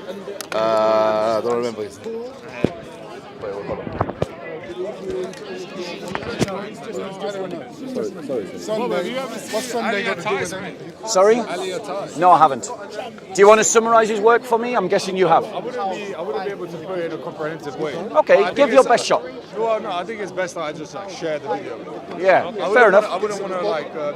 I don't remember his name. Wait, hold on. Sunday. What's Sunday got to do with it? Sorry? No, I haven't. Do you want to summarise his work for me? I'm guessing you have. I wouldn't be able to put it in a comprehensive way. Okay, give your best shot. Well, no, I think it's best that I just share the video. Yeah, fair enough. I wouldn't want to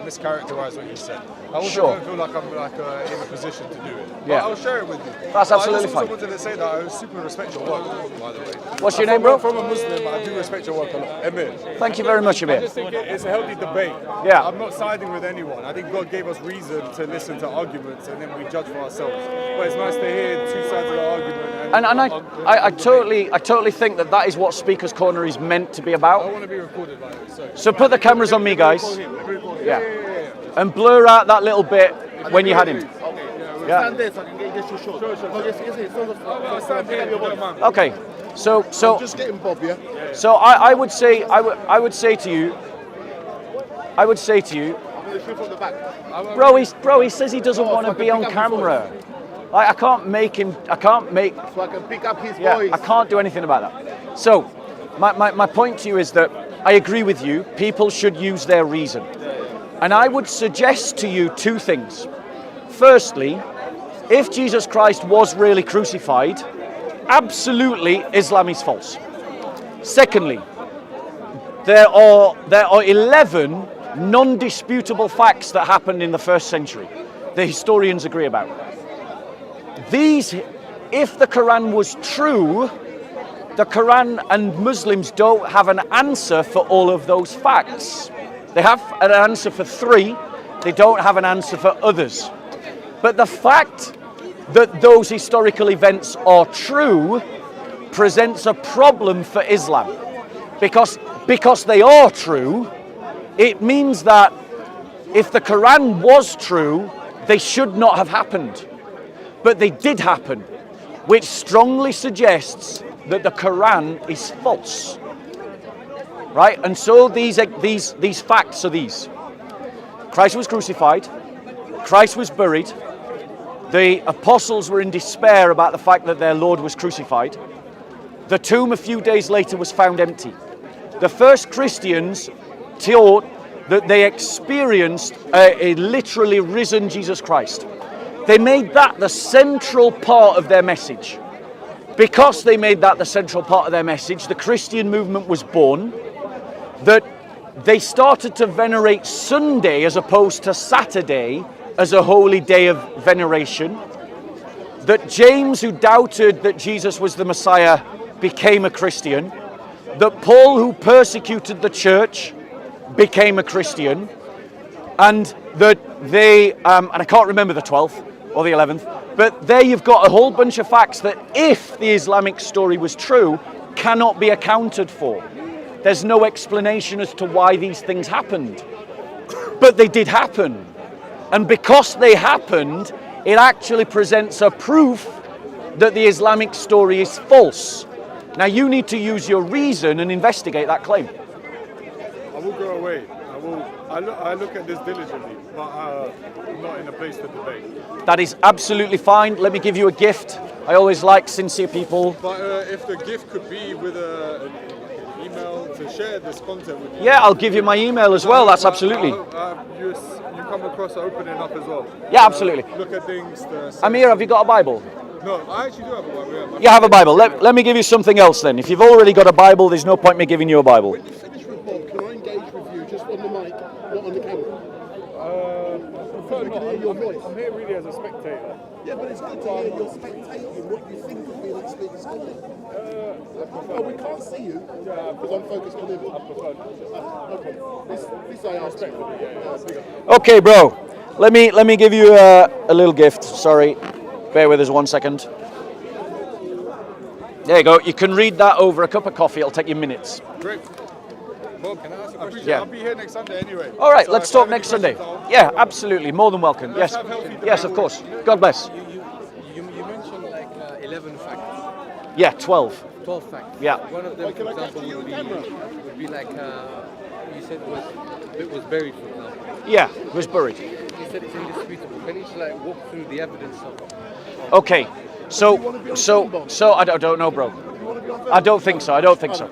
mischaracterize what you said. I wouldn't feel like I'm in a position to do it. But I'll share it with you. That's absolutely I fine. just wanted to say that I super respect your work, by the way. What's your name, bro? From a Muslim, I do respect your work a lot. Emir. Thank you very much, I Amir. just think it's a healthy debate. Yeah. I'm not siding with anyone. I think God gave us reason to listen to arguments and then we judge for ourselves. But it's nice to hear two sides of the argument. And I totally think that is what Speaker's Corner is meant to be about. I want to be recorded by it. So put the cameras on me, guys. Yeah. And blur out that little bit when you had him. Yeah. Stand there so I can get your shot. Okay. So I'm just getting Bob, yeah? So I would say to you, I'm going to shoot from the back. bro, he says he doesn't want to be on camera. I can't make. So I can pick up his voice. I can't do anything about that. So my point to you is that I agree with you. People should use their reason. And I would suggest to you two things. Firstly, if Jesus Christ was really crucified, absolutely Islam is false. Secondly, there are 11 non-disputable facts that happened in the first century. The historians agree about. These, if the Quran was true, the Quran and Muslims don't have an answer for all of those facts. They have an answer for 3, they don't have an answer for others. But the fact that those historical events are true presents a problem for Islam. Because they are true, it means that if the Quran was true, they should not have happened. But they did happen, which strongly suggests that the Quran is false. Right? And so these facts are these. Christ was crucified. Christ was buried. The apostles were in despair about the fact that their Lord was crucified. The tomb a few days later was found empty. The first Christians taught that they experienced a literally risen Jesus Christ. They made that the central part of their message. Because they made that the central part of their message, the Christian movement was born, that they started to venerate Sunday as opposed to Saturday as a holy day of veneration, that James, who doubted that Jesus was the Messiah, became a Christian, that Paul, who persecuted the church, became a Christian, and that they, and I can't remember the 12th or the 11th, but there you've got a whole bunch of facts that, if the Islamic story was true, cannot be accounted for. There's no explanation as to why these things happened. But they did happen. And because they happened, it actually presents a proof that the Islamic story is false. Now you need to use your reason and investigate that claim. I will go away. I look at this diligently, but I'm not in a place to debate. That is absolutely fine. Let me give you a gift. I always like sincere people. But if the gift could be with an email to share this content with you. Yeah, I'll give you my email as well. That's absolutely. You come across open enough as well. Yeah, absolutely. Look at things. Amir, have you got a Bible? No, I actually do have a Bible. Yeah. You have a Bible. Let me give you something else then. If you've already got a Bible, there's no point me giving you a Bible. When you finish with Bob, can I engage with you just on the mic, not on the camera? I can hear your voice. I'm here really as a spectator. Yeah, but it's good to hear your spectating what you think of being at Speaker's Corner. Oh, we can't see you because I'm focused on him. Okay. This I asked. Okay, bro. Let me give you a little gift. Sorry. Bear with us 1 second. There you go. You can read that over a cup of coffee. It'll take you minutes. Great. Bob, can I ask a question? Yeah. I'll be here next Sunday anyway. All right, So let's if I talk have any next Sunday. questions, Yeah, absolutely. More than welcome. Yes. have healthy Yes, of course. God bless. You mentioned like 11 facts, Yeah, 12. 12 facts. Yeah. One of them, for example, would be like you said it was buried, for example. Yeah, it was buried. You said it's indisputable. Can you just like walk through the evidence of Okay, So I don't know, bro. I don't think so. I don't think so.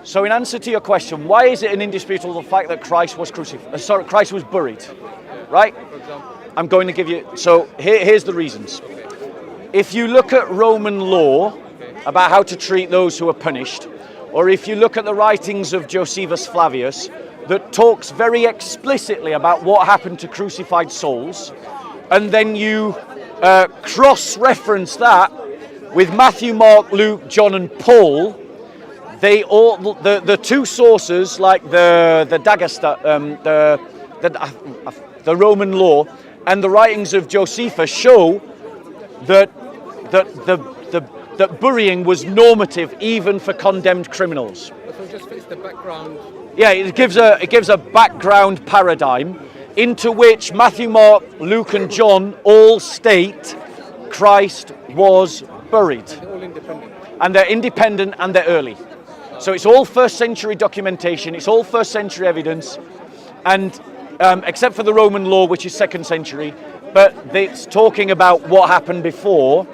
So in answer to your question, why is it an indisputable fact that Christ was crucified? Christ was buried, right? I'm going to give you. So here's the reasons. If you look at Roman law about how to treat those who are punished, or if you look at the writings of Josephus Flavius, that talks very explicitly about what happened to crucified souls, and then you cross-reference that with Matthew, Mark, Luke, John, and Paul. They all the two sources, like the Roman law and the writings of Josephus, show that burying was normative even for condemned criminals. So it just fits the background. Yeah, it gives a background paradigm into which Matthew, Mark, Luke, and John all state Christ was buried. And they're all independent. And they're independent and they're early. So it's all first century documentation, it's all first century evidence, and except for the Roman law, which is second century, but it's talking about what happened before.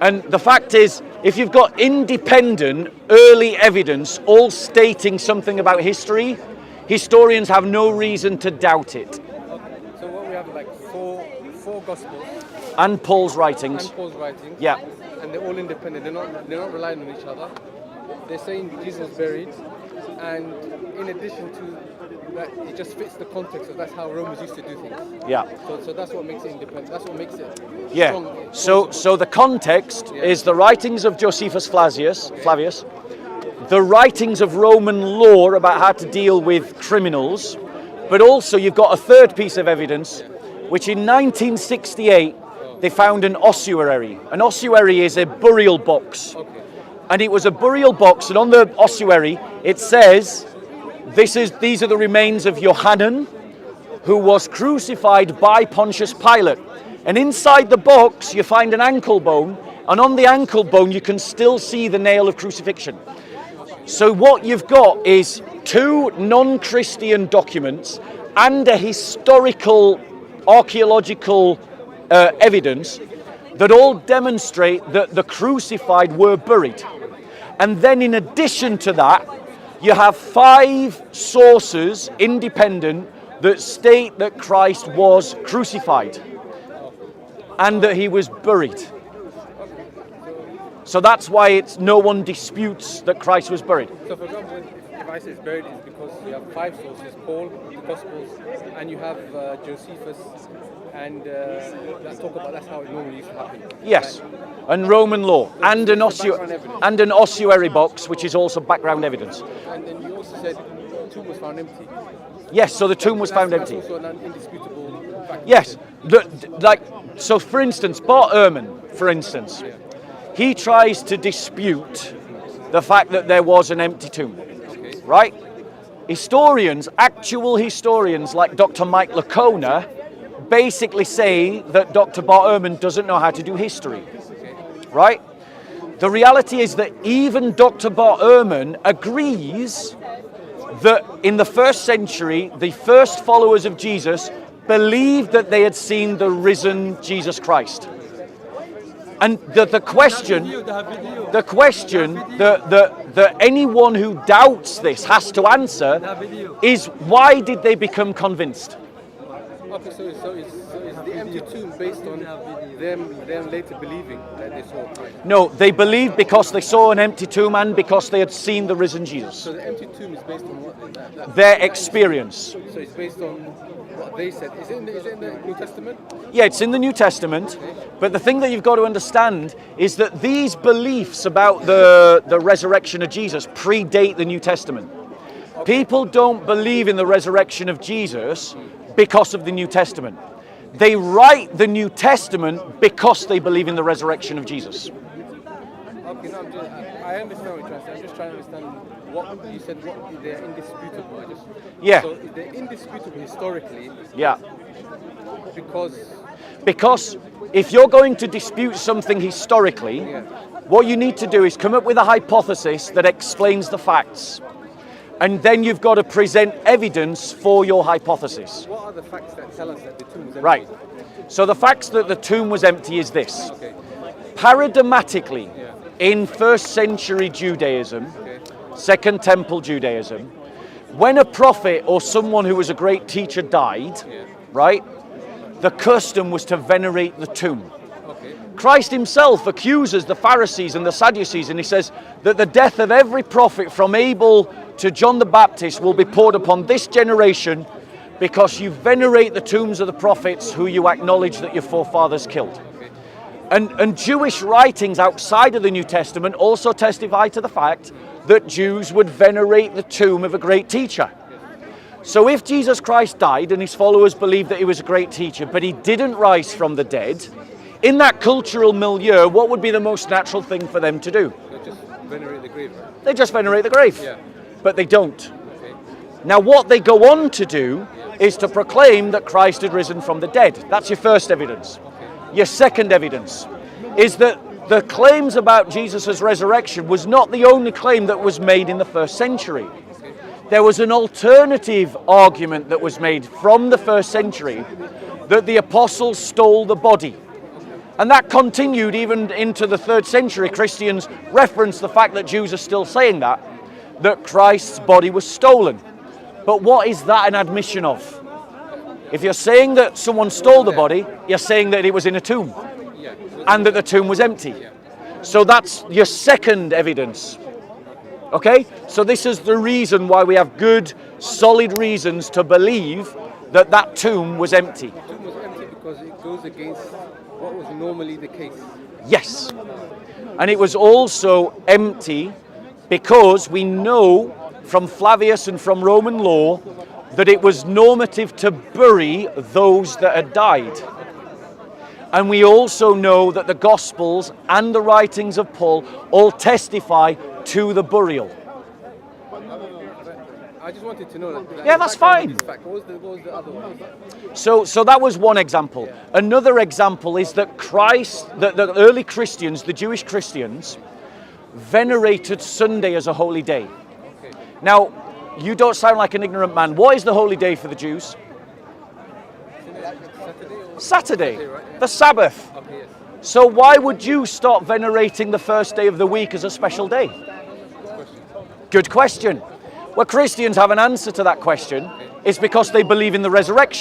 And the fact is, if you've got independent early evidence all stating something about history, historians have no reason to doubt it. So what we have, like four gospels. And Paul's writings. And Paul's writings. Yeah. And they're all independent. They're not relying on each other. They're saying Jesus was buried, and in addition to that, it just fits the context of that's how Romans used to do things. Yeah. So that's what makes it independent. That's what makes it Yeah. strong. So the context is the writings of Josephus Flavius, the writings of Roman law about how to deal with criminals, but also you've got a third piece of evidence, which in 1968 they found an ossuary. An ossuary is a burial box. Okay. And it was a burial box, and on the ossuary it says, these are the remains of Johanan, who was crucified by Pontius Pilate. And inside the box you find an ankle bone, and on the ankle bone you can still see the nail of crucifixion. So what you've got is two non-Christian documents and a historical, archaeological evidence that all demonstrate that the crucified were buried. And then in addition to that, you have 5 sources, independent, that state that Christ was crucified and that he was buried. So that's why no one disputes that Christ was buried. So for example, if I say it's buried, it's because you have 5 sources, Paul, the Gospels, and you have Josephus, and let's talk about that's how it normally used to happen. Yes, and Roman law, and an ossuary box, which is also background evidence. And then you also said the tomb was found empty. Yes, so the tomb was found empty. That's also an indisputable fact. Yes, so for instance, Bart Ehrman, for instance, he tries to dispute the fact that there was an empty tomb, right? Historians, actual historians like Dr. Mike Lacona, basically say that Dr. Bart Ehrman doesn't know how to do history, right? The reality is that even Dr. Bart Ehrman agrees that in the first century, the first followers of Jesus believed that they had seen the risen Jesus Christ. And the question that anyone who doubts this has to answer is, why did they become convinced? Okay, so is the empty tomb based on them later believing that they saw Christ? No, they believed because they saw an empty tomb and because they had seen the risen Jesus. So the empty tomb is based on what? Their experience. So it's based on what they said. Is it in the New Testament? Yeah, it's in the New Testament. But the thing that you've got to understand is that these beliefs about the resurrection of Jesus predate the New Testament. People don't believe in the resurrection of Jesus because of the New Testament. They write the New Testament because they believe in the resurrection of Jesus. Okay, no, I understand what you're trying to say. I'm just trying to understand what you said. What they're indisputable. Yeah. So they're indisputable historically. Yeah. Because if you're going to dispute something historically, what you need to do is come up with a hypothesis that explains the facts. And then you've got to present evidence for your hypothesis. What are the facts that tell us that the tomb was empty? Right. So the facts that the tomb was empty is this. Okay. paradigmatically, in first century Judaism, Second Temple Judaism, when a prophet or someone who was a great teacher died, right, the custom was to venerate the tomb. Christ himself accuses the Pharisees and the Sadducees, and he says that the death of every prophet from Abel to John the Baptist will be poured upon this generation because you venerate the tombs of the prophets who you acknowledge that your forefathers killed. And Jewish writings outside of the New Testament also testify to the fact that Jews would venerate the tomb of a great teacher. So if Jesus Christ died and his followers believed that he was a great teacher, but he didn't rise from the dead, in that cultural milieu, what would be the most natural thing for them to do? They just venerate the grave. They just venerate the grave. Yeah. But they don't. Now what they go on to do is to proclaim that Christ had risen from the dead. That's your first evidence. Your second evidence is that the claims about Jesus' resurrection was not the only claim that was made in the first century. There was an alternative argument that was made from the first century that the apostles stole the body. And that continued even into the 3rd century. Christians reference the fact that Jews are still saying that Christ's body was stolen. But what is that an admission of? If you're saying that someone stole the body, you're saying that it was in a tomb and that the tomb was empty. So that's your second evidence. Okay? So this is the reason why we have good, solid reasons to believe that that tomb was empty. The tomb was empty because it goes against what was normally the case. Yes. And it was also empty because we know from Flavius and from Roman law that it was normative to bury those that had died. And we also know that the Gospels and the writings of Paul all testify to the burial. I just wanted to know that. Yeah, that's fine. What was the other one? So that was one example. Another example is that the early Christians, the Jewish Christians, venerated Sunday as a holy day. Now, you don't sound like an ignorant man. What is the holy day for the Jews? Saturday, right? the Sabbath. Okay, yes. So why would you start venerating the first day of the week as a special day? Good question. Well, Christians have an answer to that question. It's because they believe in the resurrection.